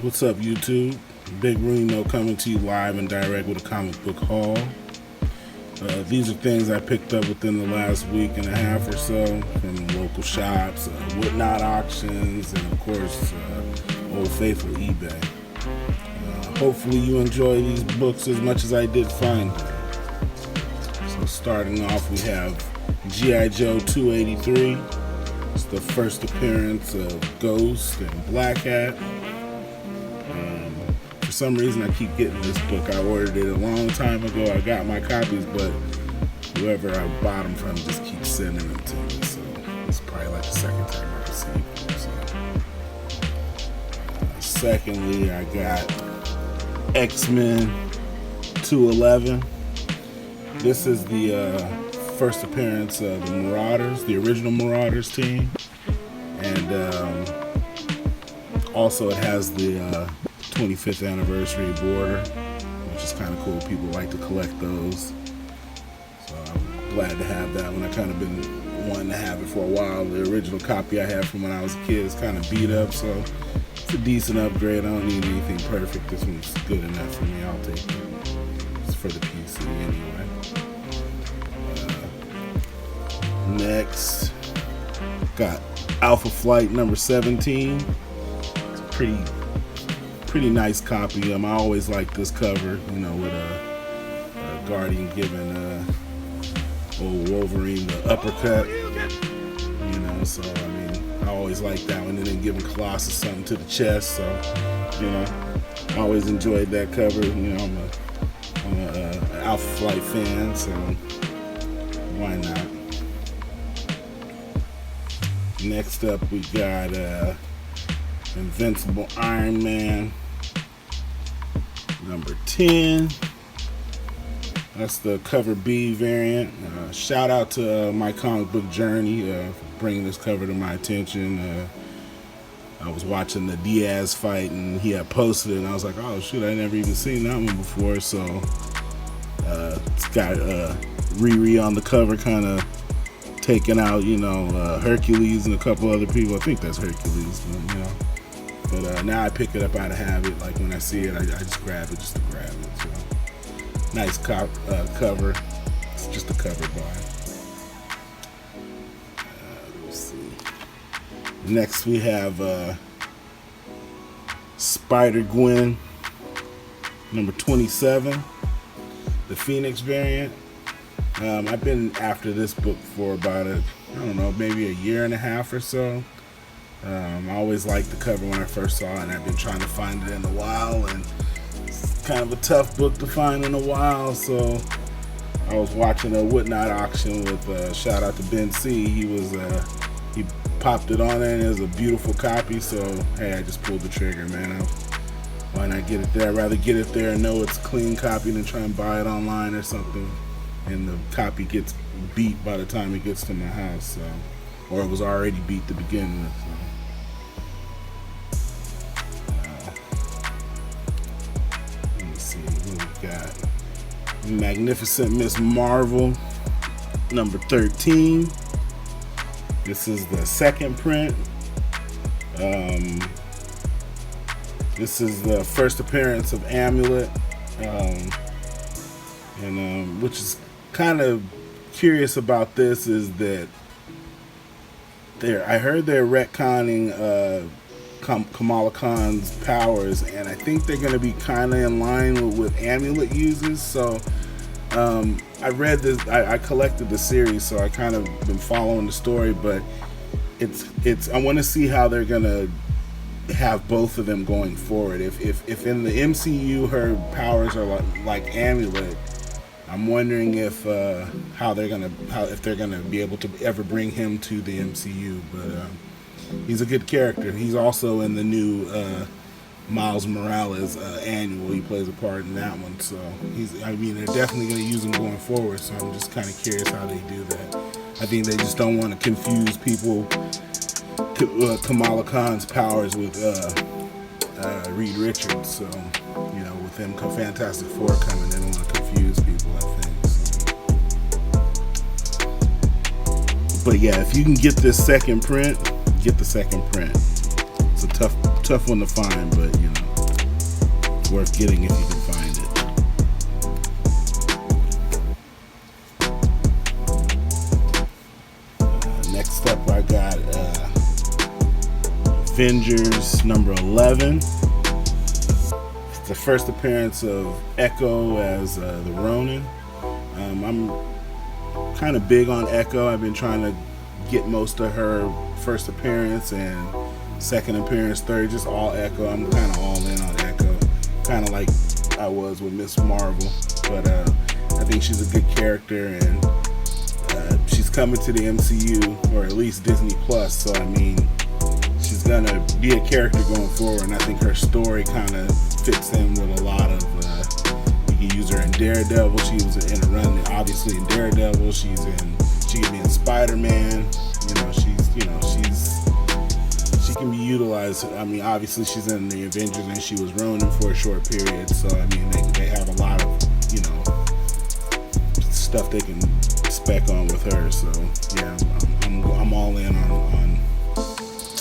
What's up, YouTube? Big Reemo coming to you live and direct with a comic book haul. These are things I picked up within the last week and a half or so from local shops, whatnot auctions, and of course, Old Faithful eBay. Hopefully you enjoy these books as much as I did find them. So starting off, we have G.I. Joe 283. It's the first appearance of Ghost and Black Hat. For some reason, I keep getting this book. I ordered it a long time ago. I got my copies, but whoever I bought them from just keeps sending them to me. So it's probably like the second time I received them. So. Secondly, I got X-Men 211. This is the first appearance of the Marauders, the original Marauders team. And also it has the 25th anniversary border, which is kind of cool. People like to collect those. So I'm glad to have that one. I kind of been wanting to have it for a while. The original copy I had from when I was a kid is kind of beat up, so it's a decent upgrade. I don't need anything perfect. This one's good enough for me. I'll take it. It's for the PC anyway. Next, got Alpha Flight number 17. It's a pretty nice copy. I always like this cover, you know, with a Guardian giving old Wolverine the uppercut, you know, so I mean, I always like that one. And then giving Colossus something to the chest, so, you know, I always enjoyed that cover. You know, I'm an Alpha Flight fan, so why not? Next up, we got Invincible Iron Man number 10. That's the cover B variant. Shout out to My Comic Book Journey for bringing this cover to my attention. I was watching the Diaz fight and he had posted it, and I was like, oh shoot, I never even seen that one before. So it's got Riri on the cover, kind of taking out, you know, Hercules and a couple other people. I think that's Hercules, you know. But now I pick it up out of habit. Like when I see it, I just grab it just to grab it. So nice cover. It's just a cover bar. Let's see. Next we have Spider-Gwen number 27, the Phoenix variant. I've been after this book for about I don't know, maybe a year and a half or so. I always liked the cover when I first saw it, and I've been trying to find it in a while, and it's kind of a tough book to find in a while. So I was watching a whatnot auction with shout out to Ben C. He popped it on there, and it was a beautiful copy. So hey, I just pulled the trigger, man. Why not get it there? I'd rather get it there and know it's a clean copy than try and buy it online or something, and the copy gets beat by the time it gets to my house, so, or it was already beat to begin with. So. Let me see what we got. Magnificent Miss Marvel number 13. This is the second print. This is the first appearance of Amulet, and which is kind of curious about this is that I heard they're retconning Kamala Khan's powers, and I think they're going to be kind of in line with what Amulet uses. So I read this, I collected the series, so I kind of been following the story, but it's I want to see how they're going to have both of them going forward. If in the MCU her powers are like Amulet, I'm wondering if if they're gonna be able to ever bring him to the MCU. But he's a good character. He's also in the new Miles Morales annual. He plays a part in that one. So they're definitely gonna use him going forward. So I'm just kind of curious how they do that. I think they just don't want to confuse people. Kamala Khan's powers with Reed Richards. So you know, with them Fantastic Four coming, they don't want to confuse people, I think. So. But yeah, if you can get the second print. It's a tough one to find, but you know. worth getting if you can find it. Next up, I got Avengers number 11. It's the first appearance of Echo as the Ronin. I'm kind of big on Echo. I've been trying to get most of her first appearance and second appearance, third, just all Echo. I'm kind of all in on Echo, kind of like I was with Miss Marvel. But I think she's a good character, and she's coming to the MCU, or at least Disney Plus. So I mean, she's gonna be a character going forward, and I think her story kind of fits in with a lot of. You can use her in Daredevil. She was in a run, obviously in Daredevil. She can be in Spider-Man. She can be utilized. I mean, obviously she's in the Avengers, and she was Ronin for a short period. So I mean, they have a lot of stuff they can spec on with her. So yeah, I'm all in on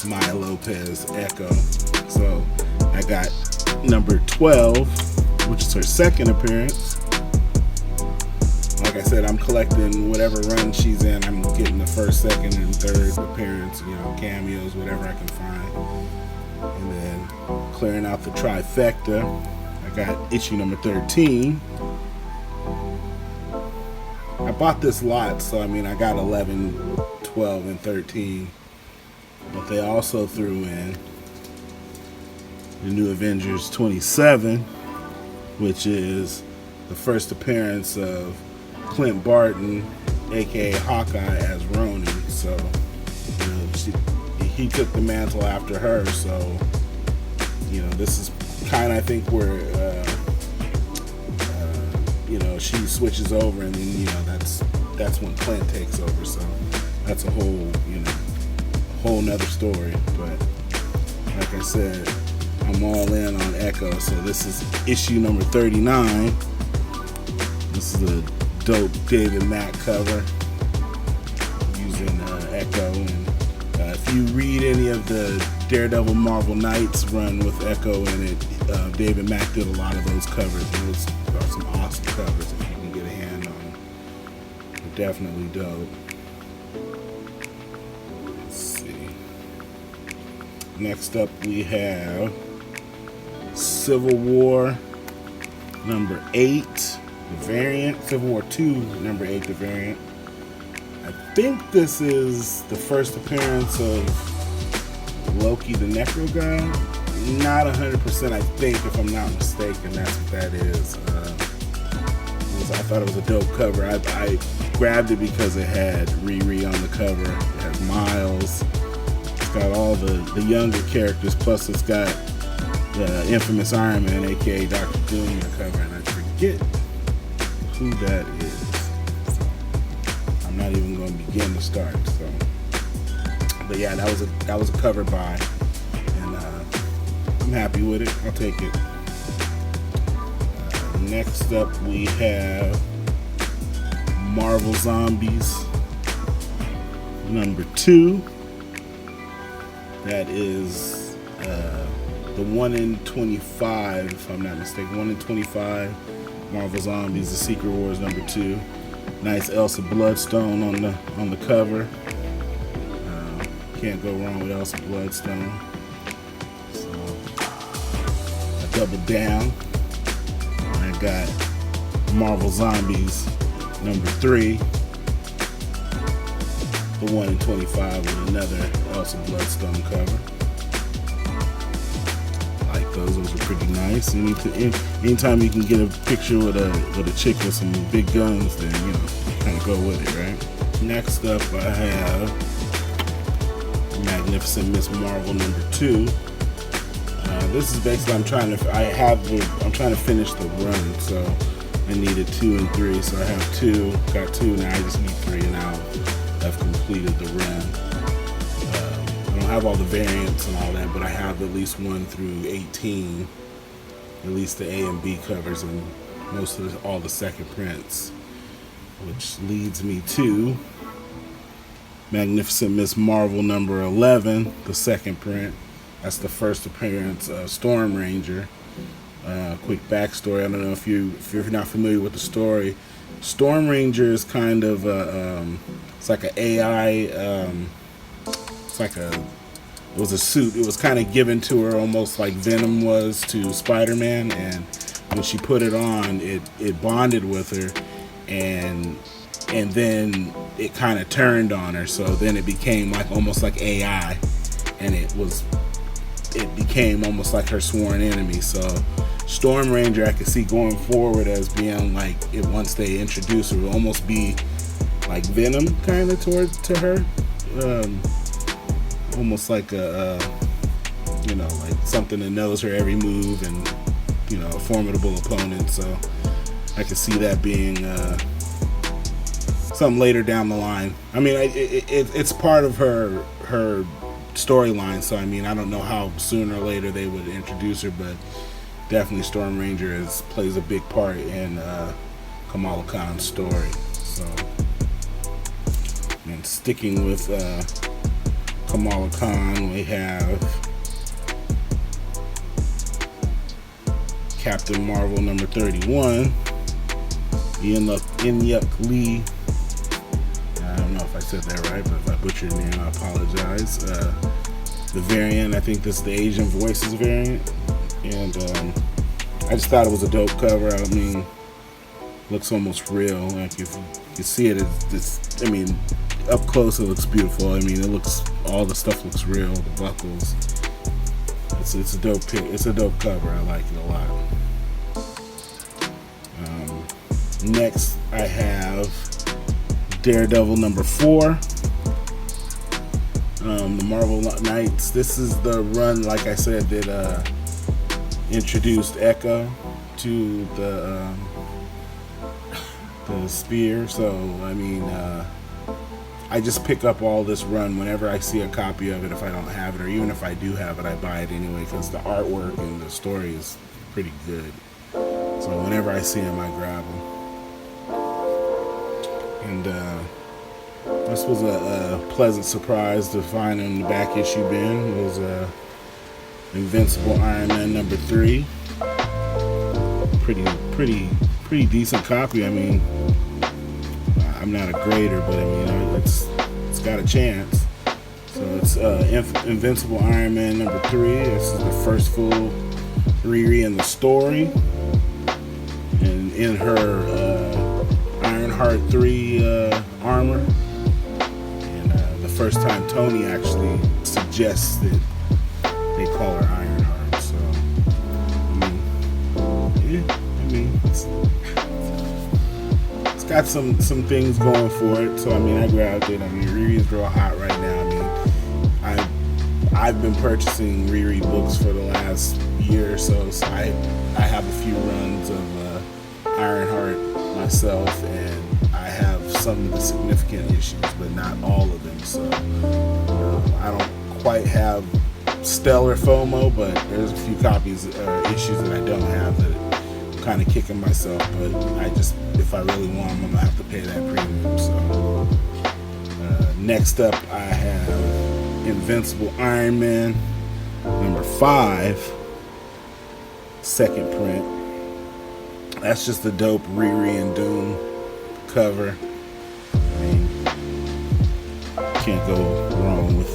Maya Lopez Echo. So I got number 12, which is her second appearance. Like I said, I'm collecting whatever run she's in. I'm getting the first, second, and third appearance, cameos, whatever I can find. And then clearing out the trifecta, I got issue number 13. I bought this lot, so I mean, I got 11, 12, and 13. But they also threw in the New Avengers 27, which is the first appearance of Clint Barton, aka Hawkeye, as Ronin. So he took the mantle after her. So this is kind of, I think, where she switches over, and then that's when Clint takes over. So that's a whole nother story. But like I said, I'm all in on Echo. So this is issue number 39. This is a dope David Mack cover using Echo. And if you read any of the Daredevil Marvel Knights run with Echo in it, David Mack did a lot of those covers. Those are some awesome covers if you can get a hand on them. They're definitely dope. Let's see. Next up we have Civil War number 8, the variant. Civil War 2 number 8, the variant. I think this is the first appearance of Loki the Necro guy. Not 100%, I think, if I'm not mistaken, that's what that is. I thought it was a dope cover. I grabbed it because it had Riri on the cover. It has Miles. It's got all the younger characters, plus it's got the infamous Iron Man, aka Dr. Doom, on the cover, and I forget who that is. So I'm not even going to begin to start. So, but yeah, that was a cover buy, and I'm happy with it. I'll take it. Next up, we have Marvel Zombies number 2. That is the 1 in 25, if I'm not mistaken. 1 in 25 Marvel Zombies, the Secret Wars number 2. Nice Elsa Bloodstone on the cover. Can't go wrong with Elsa Bloodstone. So I doubled down. I got Marvel Zombies number 3, the 1 in 25 with another Elsa Bloodstone cover. I like those. Those are pretty nice. Anytime you can get a picture with a chick with some big guns, then kind of go with it, right? Next up, I have Magnificent Miss Marvel number 2. This is basically I'm trying to finish the run, so I needed 2 and 3, so I have 2, got 2, now I just need 3, and I've completed the run. I don't have all the variants and all that, but I have at least 1 through 18, at least the A and B covers, and most of all the second prints, which leads me to Magnificent Miss Marvel number 11, the second print. That's the first appearance of Storm Ranger. Quick backstory. I don't know if you're not familiar with the story. Storm Ranger is kind of it's like an AI. It's like it was a suit. It was kind of given to her almost like Venom was to Spider-Man, and when she put it on, it bonded with her, and then it kind of turned on her. So then it became like almost like AI, and it became almost like her sworn enemy. So Storm Ranger, I could see going forward as being like, it once they introduce her, it will almost be like Venom kind of to her, almost like a like something that knows her every move, and a formidable opponent. So I could see that being something later down the line. I mean, it's part of her storyline, so I mean, I don't know how sooner or later they would introduce her, but definitely Storm Ranger plays a big part in Kamala Khan's story. So, and sticking with Kamala Khan, we have Captain Marvel number 31, Inyuk Lee. I don't know if I said that right, but if I butchered your name, I apologize. The variant, I think this is the Asian Voices variant, and I just thought it was a dope cover. I mean, looks almost real. Like if you see it, I mean, up close it looks beautiful. I mean, all the stuff looks real. The buckles. It's a dope pick. It's a dope cover. I like it a lot. Next, I have Daredevil number 4. The Marvel Knights. This is the run, like I said, that introduced Echo to the spear. So I mean, I just pick up all this run whenever I see a copy of it. If I don't have it, or even if I do have it, I buy it anyway, because the artwork and the story is pretty good. So whenever I see them, I grab them. And this was a pleasant surprise to find in the back issue bin. It was Invincible Iron Man number 3. Pretty decent copy. I mean, I'm not a grader, but I mean, it's got a chance. So it's Invincible Iron Man number 3. This is the first full Riri in the story, and in her Ironheart 3 armor. And the first time Tony actually suggests that they call her Ironheart. So I mean, it's got some things going for it. So I mean, I grabbed it. I mean, Riri's real hot right now. I mean, I've been purchasing Riri books for the last year or so. So I have a few runs of Ironheart myself, and I have some of the significant issues, but not all of them. So I don't quite have stellar FOMO, but there's a few copies issues that I don't have that I'm kind of kicking myself. But if I really want them, I'm gonna have to pay that premium. So next up, I have Invincible Iron Man number 5, second print. That's just a dope Riri and Doom cover. I mean, can't go wrong with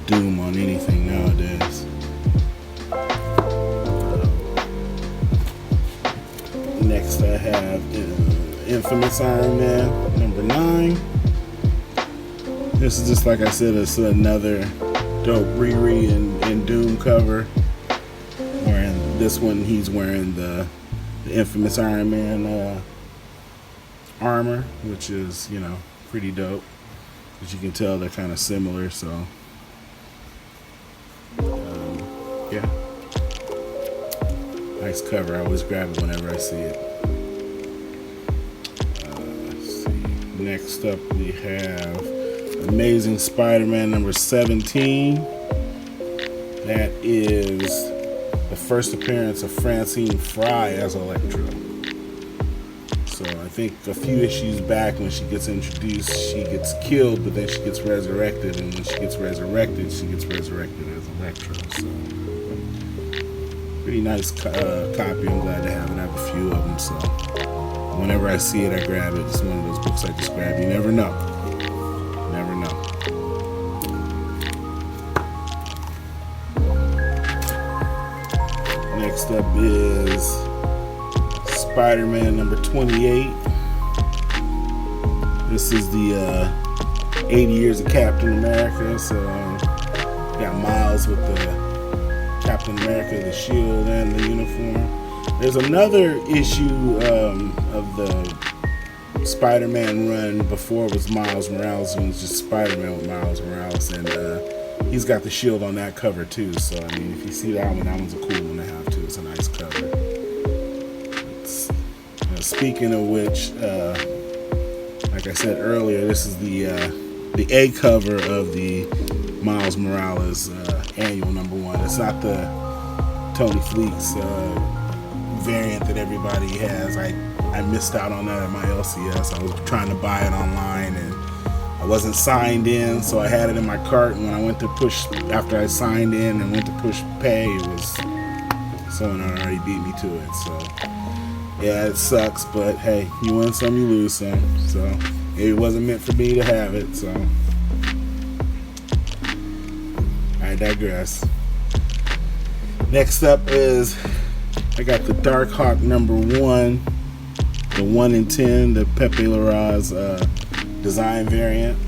Doom on anything nowadays. Next, I have Infamous Iron Man number 9. This is just, like I said, it's another dope Riri and Doom cover. Wearing this one, he's wearing the Infamous Iron Man armor, which is, pretty dope. As you can tell, they're kind of similar. So yeah, nice cover. I always grab it whenever I see it. Let's see. Next up, we have Amazing Spider-Man number 17. That is the first appearance of Francine Fry as Electro. So I think a few issues back, when she gets introduced, she gets killed, but then she gets resurrected, and when she gets resurrected as Electro. So pretty nice copy. I'm glad to have it. I have a few of them, so whenever I see it, I grab it. It's one of those books I just grab. You never know. Never know. Next up is Spider-Man number 28. This is the 80 Years of Captain America. So got Miles with the Captain America, the shield, and the uniform. There's another issue of the Spider-Man run before it was Miles Morales, when it was just Spider-Man with Miles Morales, and he's got the shield on that cover too. So I mean, if you see that one's a cool one to have too. It's a nice cover. Speaking of which, like I said earlier, this is the A cover of the Miles Morales annual #1. It's not the Tony Fleets variant that everybody has. I missed out on that at my LCS. I was trying to buy it online and I wasn't signed in, so I had it in my cart, and when I went to push, after I signed in and went to push pay, it was someone had already beat me to it. So yeah, it sucks, but hey, you win some, you lose some. So it wasn't meant for me to have it, so I digress. Next up is, I got the Darkhawk #1, the 1 in 10, the Pepe Larraz design variant.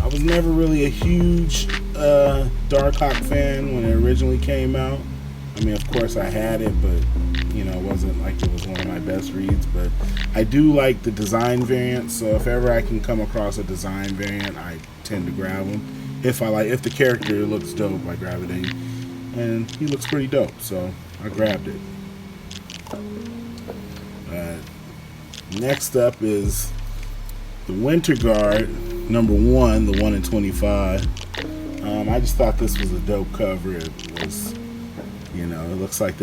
I was never really a huge Darkhawk fan when it originally came out. I mean, of course I had it, but you know, it wasn't like it was one of my best reads. But I do like the design variant, so if ever I can come across a design variant, I tend to grab them. If the character looks dope, I grab it in. And he looks pretty dope, so I grabbed it. Next up is the Winter Guard #1, the 1 in 25. I just thought this was a dope cover. It was, you know, it looks like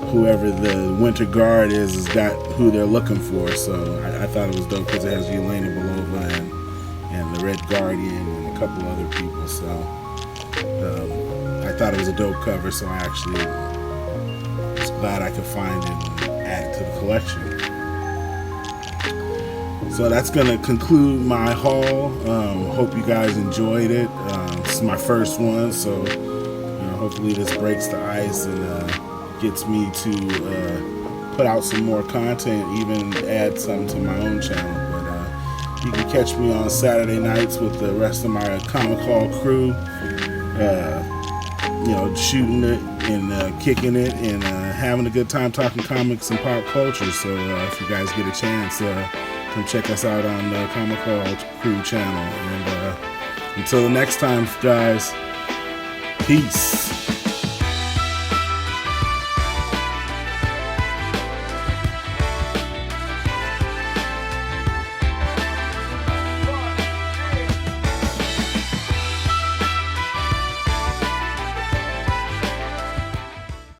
whoever the Winter Guard is has got who they're looking for. So I thought it was dope because it has Yelena Belova and the Red Guardian and a couple other people. So I thought it was a dope cover, so I actually was glad I could find it and add it to the collection. So that's going to conclude my haul. Hope you guys enjoyed it. This is my first one, so you know, hopefully this breaks the ice and gets me to put out some more content, even add some to my own channel. But you can catch me on Saturday nights with the rest of my Comic Hall crew. You know, shooting it and kicking it and having a good time talking comics and pop culture. So if you guys get a chance, come check us out on the Comic Hall Crew channel. And until the next time, guys, peace.